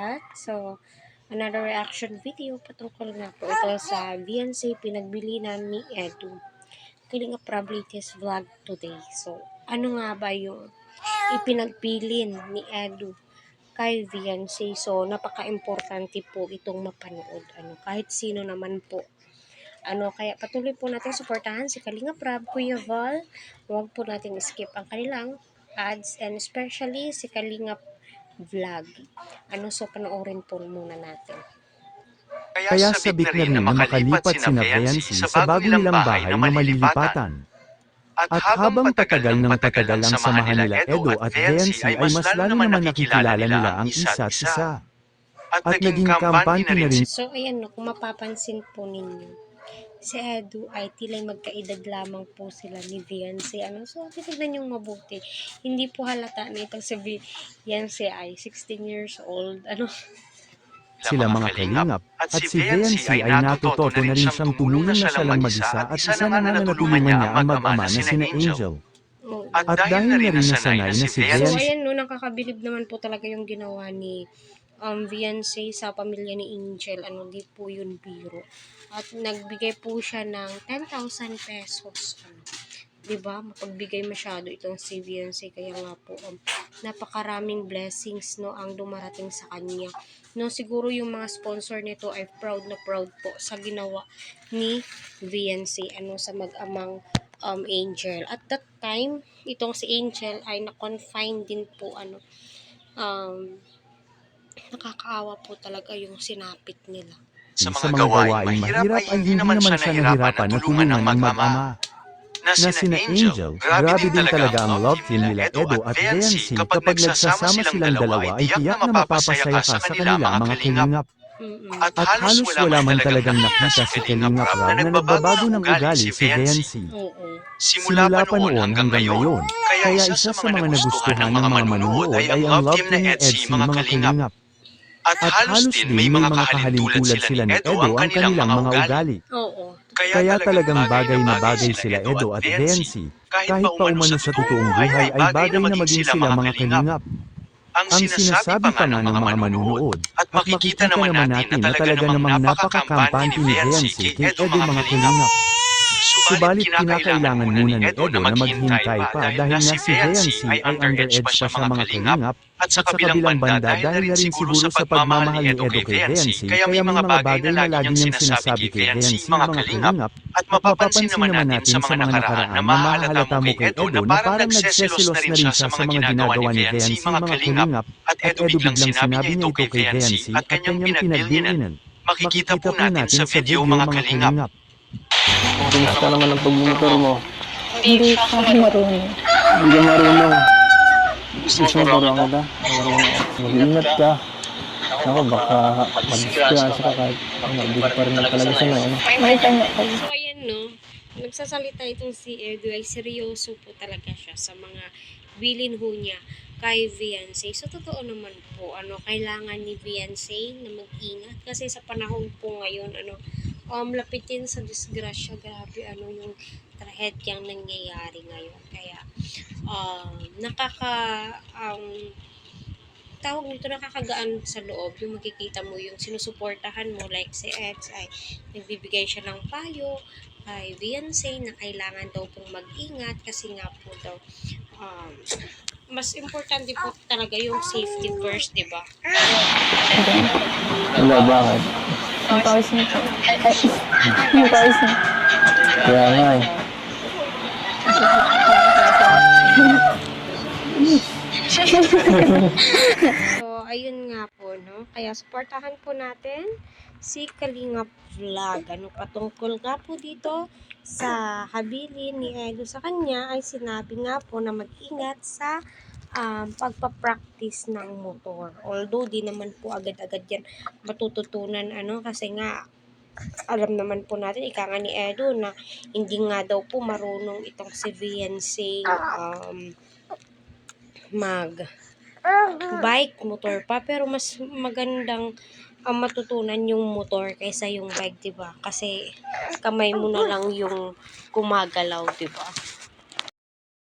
lahat. So, another reaction video patungkol nga po ito sa Beyonce pinagbilinan ni Edu. Kalinga Prablitis vlog today. So, ano nga ba yung ipinagbilin ni Edu kay Beyonce? So, napaka-importante po itong mapanood. Kahit sino naman po. Kaya patuloy po natin suportahan si Kalinga Prab, Kuya Val. Huwag po natin skip ang kanilang ads and especially si Kalinga Vlog. So panoorin po muna natin. Kaya sabik na rin na makalipat sina Beyonce sa bago nilang bahay na malilipatan. At habang patagal ng patagal ang samahan nila Edo at Beyonce ay mas lalo naman nakikilala nila ang isa't isa. At naging kampante na rin. So ayan kung mapapansin po ninyo, si Edu ay tila'y magkaedad lamang po sila ni Beyonce. So, titignan yung mabuti. Hindi po halata na itong si Beyonce ay 16 years old. Sila mga kalingap, at si Beyonce ay natuto na rin siyang tumulong na siya lang mag-isa at isa na natulungan niya ang mag-ama na sina Angel. At dahil na rin nasanay na si Beyonce. So, ayan nakakabilib naman po talaga yung ginawa ni Beyonce sa pamilya ni Angel. Di po yun biro. At nagbigay po siya ng 10,000 pesos. Diba? Mapagbigay masyado itong si Beyonce. Kaya nga po, napakaraming blessings ang dumarating sa kanya. Siguro yung mga sponsor nito ay proud na proud po sa ginawa ni Beyonce sa mag-amang Angel. At that time, itong si Angel ay na-confine din po nakakaawa po talaga yung sinapit nila. Sa mga gawaing mahirap ay hindi naman siya nahirapan na tulungan ng mag-ama. Na sina Angel, grabe din talaga ang love team nila Edo at Beyonce kapag nagsasama silang dalawa ay tiyak na mapapasaya ka sa kanilang mga kalingap. At halos wala man talagang nakita si Kalinga Prab na nagbabago ng ugali si Beyonce. Simula pa noon hanggang ngayon, kaya isa sa mga nagustuhan ng mga manunood ay ang love team ni Ed mga kalingap. At halos din may mga kahalintulad sila ni Edo ang kanilang mga ugali. Kaya talagang bagay na bagay sila Edo at Beyonce, kahit pa umano sa totoong buhay ay bagay na maging sila mga kalingap. Ang sinasabi pa nga ng mga manunood, at makikita naman natin na talaga namang napakakampante ni Beyonce kay Edo mga kalingap. Subalit kinakailangan muna ni Edo na maghintay pa dahil nga si Beyonce ay underage pa sa mga kalingap, at sa kabilang banda dahil na rin siguro sa pagmamahal ni Edo kay Beyonce, kaya may mga bagay na lagi niyang sinasabi kay Beyonce mga kalingap, at mapapansin naman natin sa mga nakaraan na mahalata mo kay Edo na parang nagseselos na rin siya sa mga ginagawa ni Beyonce mga kalingap, at Edo biglang sinabi niya ito kay Beyonce at kanyang pinagbilinan. Makikita po natin sa video mga kalingap. Kumusta naman ang pagmumotor mo? Hindi ka marunong. Hindi ka marunong. Gusto mo parang ka? Mag-ingat ka. Ako baka mag-disgrasya ka kahit hindi ka pa rin talaga sanay. May tanya ka. So ayan nagsasalita itong si Edu ay seryoso po talaga siya sa mga bilin ho niya kay Beyonce. So totoo naman po, kailangan ni Beyonce na mag-ingat kasi sa panahon po ngayon, lapitin sa disgrasya, grabe yung trahedyang nangyayari ngayon. Kaya tawag nito, nakakagaan sa loob yung makikita mo yung sinusuportahan mo, like si Eds ay nagbibigay siya ng payo kay Beyonce na kailangan daw pong mag-ingat kasi nga po daw mas importante po talaga yung safety first, di ba? Wala, bakit? Ang pawis niya po. Ang pawis niya. Kaya nga eh. So, ayun nga po, Kaya supportahan po natin si Kalinga Vlog. Patungkol nga po dito sa habilin ni Edo sa kanya ay sinabi nga po na mag-ingat sa pagpa-practice ng motor. Although di naman po agad-agad yan matututunan kasi nga alam naman po natin ika nga ni Edo na hindi nga daw po marunong itong si Beyonce mag bike motor pa, pero mas magandang matutunan yung motor kaysa yung bike, diba? Kasi kamay mo na lang yung gumagalaw, diba?